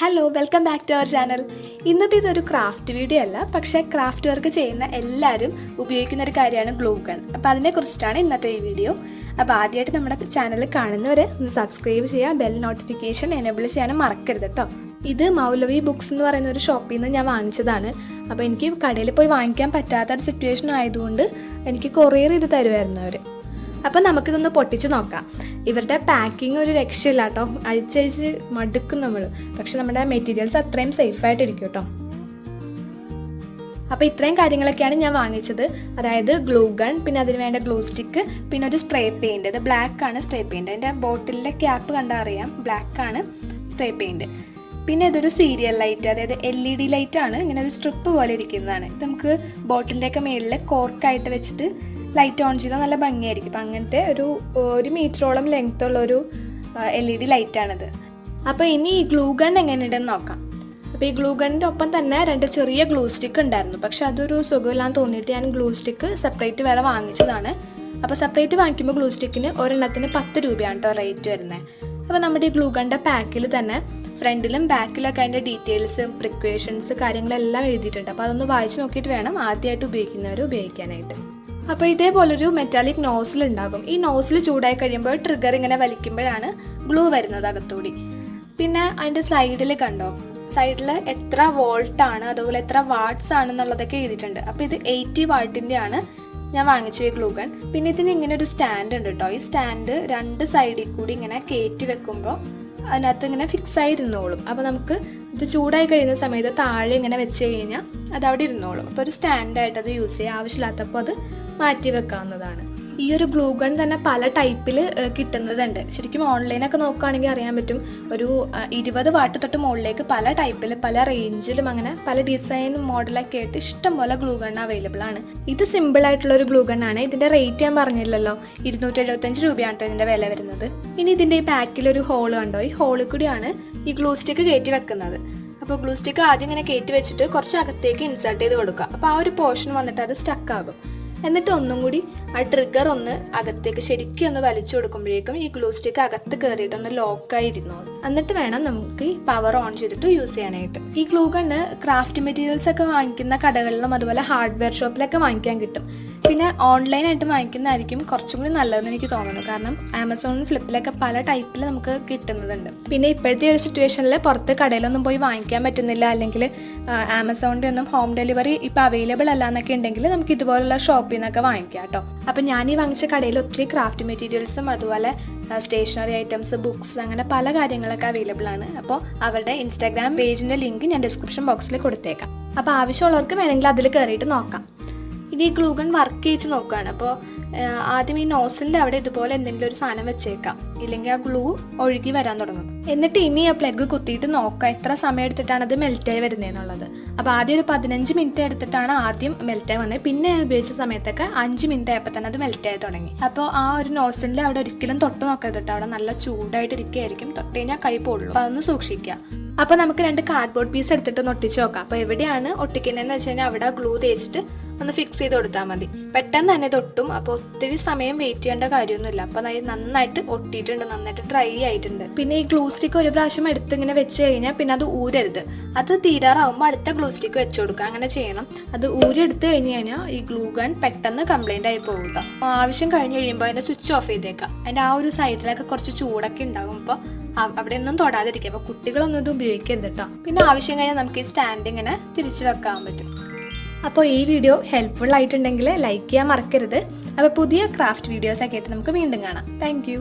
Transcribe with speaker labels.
Speaker 1: Hello, welcome back to our channel. ഇന്നത്തെ ഇതൊരു craft video അല്ല, പക്ഷേ ക്രാഫ്റ്റ് വർക്ക് ചെയ്യുന്ന എല്ലാവരും ഉപയോഗിക്കുന്ന ഒരു കാര്യമാണ് ഗ്ലൂ ഗൺ. അപ്പോൾ അതിനെക്കുറിച്ചിട്ടാണ് ഇന്നത്തെ ഈ വീഡിയോ. അപ്പോൾ ആദ്യമായിട്ട് നമ്മുടെ ചാനൽ കാണുന്നവരെ ഒന്ന് സബ്സ്ക്രൈബ് ചെയ്യുക, ബെൽ നോട്ടിഫിക്കേഷൻ എനേബിൾ ചെയ്യാനും മറക്കരുത് കേട്ടോ. ഇത് മൗലവി ബുക്സ് എന്ന് പറയുന്ന ഒരു ഷോപ്പിൽ നിന്ന് ഞാൻ വാങ്ങിച്ചതാണ്. അപ്പോൾ എനിക്ക് കടയിൽ പോയി വാങ്ങിക്കാൻ പറ്റാത്തൊരു സിറ്റുവേഷൻ ആയതുകൊണ്ട് എനിക്ക് കൊറിയർ ചെയ്ത് തരുമായിരുന്നു അവർ. അപ്പം നമുക്കിതൊന്ന് പൊട്ടിച്ച് നോക്കാം. ഇവരുടെ പാക്കിങ് ഒരു രക്ഷയില്ല കേട്ടോ, അഴിച്ചഴിച്ച് മടുക്കും നമ്മൾ. പക്ഷെ നമ്മുടെ മെറ്റീരിയൽസ് അത്രയും സേഫായിട്ടിരിക്കും കേട്ടോ. അപ്പോൾ ഇത്രയും കാര്യങ്ങളൊക്കെയാണ് ഞാൻ വാങ്ങിച്ചത്. അതായത് ഗ്ലൂ ഗൺ, പിന്നെ അതിന് വേണ്ട ഗ്ലൂ സ്റ്റിക്ക്, പിന്നെ ഒരു സ്പ്രേ പെയിൻറ്റ്. ഇത് ബ്ലാക്കാണ് സ്പ്രേ പെയിൻറ്റ്. അതിൻ്റെ ബോട്ടിലിൻ്റെ ക്യാപ്പ് കണ്ടാൽ അറിയാം, ബ്ലാക്കാണ് സ്പ്രേ പെയിൻറ്റ്. പിന്നെ ഇതൊരു സീരിയൽ ലൈറ്റ്, അതായത് LED ലൈറ്റാണ്. ഇങ്ങനെ ഒരു സ്ട്രിപ്പ് പോലെ ഇരിക്കുന്നതാണ്. ഇത് നമുക്ക് ബോട്ടിലിൻ്റെയൊക്കെ മേളിൽ കോർക്കായിട്ട് വെച്ചിട്ട് ലൈറ്റ് ഓൺ ചെയ്താൽ നല്ല ഭംഗിയായിരിക്കും. അപ്പം അങ്ങനത്തെ ഒരു മീറ്ററോളം ലെങ്ത്തുള്ളൊരു LED ലൈറ്റാണിത്. അപ്പോൾ ഇനി ഈ ഗ്ലൂ ഗൺ എങ്ങനെയുണ്ടെന്ന് നോക്കാം. അപ്പോൾ ഈ ഗ്ലൂ ഗണ്ണിൻ്റെ ഒപ്പം തന്നെ 2 ചെറിയ ഗ്ലൂ സ്റ്റിക്ക് ഉണ്ടായിരുന്നു. പക്ഷെ അതൊരു സുഖമില്ലാന്ന് തോന്നിയിട്ട് ഞാൻ ഗ്ലൂ സ്റ്റിക്ക് സെപ്പറേറ്റ് വേറെ വാങ്ങിച്ചതാണ്. അപ്പോൾ സെപ്പറേറ്റ് വാങ്ങിക്കുമ്പോൾ ഗ്ലൂ സ്റ്റിക്കിന് ഒരെണ്ണത്തിന് 10 രൂപയാണ് കേട്ടോ റേറ്റ് വരുന്നത്. അപ്പോൾ നമ്മുടെ ഈ ഗ്ലൂ ഗണ്ണിൻ്റെ പാക്കിൽ തന്നെ ഫ്രണ്ടിലും ബാക്കിലൊക്കെ അതിൻ്റെ ഡീറ്റെയിൽസ്, പ്രിക്വേഷൻസ്, കാര്യങ്ങളെല്ലാം എഴുതിയിട്ടുണ്ട്. അപ്പോൾ അതൊന്ന് വായിച്ച് നോക്കിയിട്ട് വേണം ആദ്യമായിട്ട് ഉപയോഗിക്കുന്നവർ ഉപയോഗിക്കാനായിട്ട്. അപ്പോൾ ഇതേപോലൊരു മെറ്റാലിക് നോസിൽ ഉണ്ടാകും. ഈ നോസിൽ ചൂടായി കഴിയുമ്പോൾ ട്രിഗർ ഇങ്ങനെ വലിക്കുമ്പോഴാണ് ഗ്ലൂ വരുന്നത് അകത്തൂടി. പിന്നെ അതിൻ്റെ സൈഡിൽ കണ്ടോ, സൈഡിൽ എത്ര വോൾട്ടാണ്, അതുപോലെ എത്ര വാട്ട്സ് ആണെന്നുള്ളതൊക്കെ എഴുതിയിട്ടുണ്ട്. അപ്പോൾ ഇത് 80 വാട്ടിൻ്റെ ആണ് ഞാൻ വാങ്ങിച്ച ഈ ഗ്ലൂ ഗൺ. പിന്നെ ഇതിന് ഇങ്ങനെ ഒരു സ്റ്റാൻഡ് ഉണ്ട് കേട്ടോ. ഈ സ്റ്റാൻഡ് 2 സൈഡിൽ കൂടി ഇങ്ങനെ കയറ്റി വെക്കുമ്പോൾ അതിനകത്ത് ഇങ്ങനെ ഫിക്സ് ആയി ഇരുന്നോളും. അപ്പോൾ നമുക്ക് ഇത് ചൂടായി കഴിയുന്ന സമയത്ത് താഴെ ഇങ്ങനെ വെച്ച് കഴിഞ്ഞാൽ അത് അവിടെ ഇരുന്നോളും. അപ്പോൾ ഒരു സ്റ്റാൻഡായിട്ട് അത് യൂസ് ചെയ്യുക, ആവശ്യമില്ലാത്തപ്പോൾ അത് മാറ്റി വെക്കാവുന്നതാണ്. ഈ ഒരു ഗ്ലൂ ഗൺ തന്നെ പല ടൈപ്പിൽ കിട്ടുന്നതുണ്ട്. ശരിക്കും ഓൺലൈനൊക്കെ നോക്കുകയാണെങ്കിൽ അറിയാൻ പറ്റും. ഒരു 20 വാട്ട് തൊട്ട് മുകളിലേക്ക് പല ടൈപ്പിൽ, പല റേഞ്ചിലും, അങ്ങനെ പല ഡിസൈൻ മോഡലൊക്കെ ആയിട്ട് ഇഷ്ടംപോലെ ഗ്ലൂ ഗൺ അവൈലബിൾ ആണ്. ഇത് സിമ്പിൾ ആയിട്ടുള്ള ഒരു ഗ്ലൂ ഗൺ ആണ്. ഇതിൻ്റെ റേറ്റ് ഞാൻ പറഞ്ഞില്ലല്ലോ, 275 രൂപയാണ് കേട്ടോ ഇതിൻ്റെ വില വരുന്നത്. ഇനി ഇതിൻ്റെ ഈ പാക്കിൽ ഒരു ഹോൾ കണ്ടോ, ഈ ഹോളിൽ കൂടിയാണ് ഈ ഗ്ലൂ സ്റ്റിക്ക് കയറ്റി വെക്കുന്നത്. അപ്പോൾ ഗ്ലൂ സ്റ്റിക്ക് ആദ്യം ഇങ്ങനെ കയറ്റി വെച്ചിട്ട് കുറച്ച് അകത്തേക്ക് ഇൻസേർട്ട് ചെയ്ത് കൊടുക്കുക. അപ്പോൾ ആ ഒരു പോർഷൻ വന്നിട്ട് അത് സ്റ്റക്ക് ആകും. എന്നിട്ട് ഒന്നും കൂടി ആ ട്രിഗർ ഒന്ന് അകത്തേക്ക് ശരിക്കും ഒന്ന് വലിച്ചു കൊടുക്കുമ്പോഴേക്കും ഈ ഗ്ലൂ സ്റ്റിക്ക് അകത്ത് കയറിയിട്ട് ഒന്ന് ലോക്കായിരുന്നോളും. എന്നിട്ട് വേണം നമുക്ക് ഈ പവർ ഓൺ ചെയ്തിട്ട് യൂസ് ചെയ്യാനായിട്ട്. ഈ ഗ്ലൂ ഗണ്ണ് ക്രാഫ്റ്റ് മെറ്റീരിയൽസ് ഒക്കെ വാങ്ങിക്കുന്ന കടകളിലും അതുപോലെ ഹാർഡ്വെയർ ഷോപ്പിലൊക്കെ വാങ്ങിക്കാൻ കിട്ടും. പിന്നെ ഓൺലൈനായിട്ട് വാങ്ങിക്കുന്നതായിരിക്കും കുറച്ചും കൂടി നല്ലതെന്ന് എനിക്ക് തോന്നുന്നു. കാരണം ആമസോണിലും ഫ്ലിപ്പിലൊക്കെ പല ടൈപ്പിൽ നമുക്ക് കിട്ടുന്നതുണ്ട്. പിന്നെ ഇപ്പോഴത്തെ ഒരു സിറ്റുവേഷനിൽ പുറത്ത് കടയിലൊന്നും പോയി വാങ്ങിക്കാൻ പറ്റുന്നില്ല, അല്ലെങ്കിൽ ആമസോണിൻ്റെ ഒന്നും ഹോം ഡെലിവറി ഇപ്പോൾ അവൈലബിൾ അല്ല എന്നൊക്കെ ഉണ്ടെങ്കിൽ നമുക്ക് ഇതുപോലുള്ള ഷോപ്പിൽ നിന്നൊക്കെ വാങ്ങിക്കാം കേട്ടോ. അപ്പം ഞാൻ ഈ വാങ്ങിച്ച കടയിൽ ഒത്തിരി ക്രാഫ്റ്റ് മെറ്റീരിയൽസും അതുപോലെ സ്റ്റേഷനറി ഐറ്റംസ്, ബുക്സ്, അങ്ങനെ പല കാര്യങ്ങളൊക്കെ അവൈലബിൾ ആണ്. അപ്പോൾ അവരുടെ ഇൻസ്റ്റാഗ്രാം പേജിൻ്റെ ലിങ്ക് ഞാൻ ഡിസ്ക്രിപ്ഷൻ ബോക്സിൽ കൊടുത്തേക്കാം. അപ്പോൾ ആവശ്യമുള്ളവർക്ക് വേണമെങ്കിൽ അതിൽ കയറിയിട്ട് നോക്കാം. ഇനി ഈ ഗ്ലൂ ഗൺ വർക്ക് ചെയ്ത് നോക്കുകയാണ്. അപ്പോൾ ആദ്യം ഈ നോസിലിൻ്റെ അവിടെ ഇതുപോലെ എന്തെങ്കിലും ഒരു സാധനം വെച്ചേക്കാം, ഇല്ലെങ്കിൽ ആ ഗ്ലൂ ഒഴുകി വരാൻ തുടങ്ങും. എന്നിട്ട് ഇനി ആ പ്ലഗ് കുത്തിയിട്ട് നോക്കാം എത്ര സമയം എടുത്തിട്ടാണ് അത് മെൽറ്റായി വരുന്നതെന്നുള്ളത്. അപ്പോൾ ആദ്യം ഒരു 15 മിനിറ്റ് എടുത്തിട്ടാണ് ആദ്യം മെൽറ്റായി വന്നത്. പിന്നെ ഞാൻ ഉപയോഗിച്ച സമയത്തൊക്കെ 5 മിനിറ്റ് ആയപ്പോൾ തന്നെ അത് മെൽറ്റായി തുടങ്ങി. അപ്പോൾ ആ ഒരു നോസിലിൻ്റെ അവിടെ ഒരിക്കലും തൊട്ട് നോക്കരുത് കേട്ടോ, അവിടെ നല്ല ചൂടായിട്ട് ഇരിക്കുകയായിരിക്കും. തൊട്ട് കഴിഞ്ഞാൽ കൈ പൊള്ളും. അപ്പോൾ അതൊന്ന് സൂക്ഷിക്കുക. അപ്പോൾ നമുക്ക് 2 കാർഡ്ബോർഡ് പീസ് എടുത്തിട്ട് ഒന്ന് ഒട്ടിച്ച് നോക്കാം. അപ്പോൾ എവിടെയാണ് ഒട്ടിക്കുന്നതെന്ന് വെച്ച് കഴിഞ്ഞാൽ അവിടെ ഗ്ലൂ തേച്ചിട്ട് ഒന്ന് ഫിക്സ് ചെയ്ത് കൊടുത്താൽ മതി. പെട്ടെന്ന് തന്നെ ഇത് ഒട്ടും. അപ്പോൾ ഒത്തിരി സമയം വെയിറ്റ് ചെയ്യേണ്ട കാര്യമൊന്നുമില്ല. അപ്പോൾ നന്നായിട്ട് ഒട്ടിയിട്ടുണ്ട്, നന്നായിട്ട് ഡ്രൈ ആയിട്ടുണ്ട്. പിന്നെ ഈ ഗ്ലൂ സ്റ്റിക്ക് ഒരു പ്രാവശ്യം എടുത്ത് ഇങ്ങനെ വെച്ച് കഴിഞ്ഞാൽ പിന്നെ അത് ഊരരുത്. അത് തീരാറാവുമ്പോൾ അടുത്ത ഗ്ലൂ സ്റ്റിക്ക് വെച്ച് കൊടുക്കുക, അങ്ങനെ ചെയ്യണം. അത് ഊരെടുത്ത് കഴിഞ്ഞ് കഴിഞ്ഞാൽ ഈ ഗ്ലൂ ഗൺ പെട്ടെന്ന് കംപ്ലൈൻ്റ് ആയി പോകും കേട്ടോ. ആവശ്യം കഴിഞ്ഞ് കഴിയുമ്പോൾ അതിൻ്റെ സ്വിച്ച് ഓഫ് ചെയ്തേക്കാം. അതിൻ്റെ ആ ഒരു സൈഡിലൊക്കെ കുറച്ച് ചൂടൊക്കെ ഉണ്ടാകും. അപ്പോൾ അവിടെ ഒന്നും തൊടാതിരിക്കുക. അപ്പോൾ കുട്ടികളൊന്നും ഇത് ഉപയോഗിക്കരുത് കേട്ടോ. പിന്നെ ആവശ്യം കഴിഞ്ഞാൽ നമുക്ക് ഈ സ്റ്റാൻഡ് ഇങ്ങനെ തിരിച്ചു വെക്കാൻ പറ്റും. അപ്പോൾ ഈ വീഡിയോ ഹെൽപ്ഫുൾ ആയിട്ടുണ്ടെങ്കിൽ ലൈക്ക് ചെയ്യാൻ മറക്കരുത്. അപ്പോൾ പുതിയ ക്രാഫ്റ്റ് വീഡിയോസൊക്കെ ആയിട്ട് നമുക്ക് വീണ്ടും കാണാം. താങ്ക്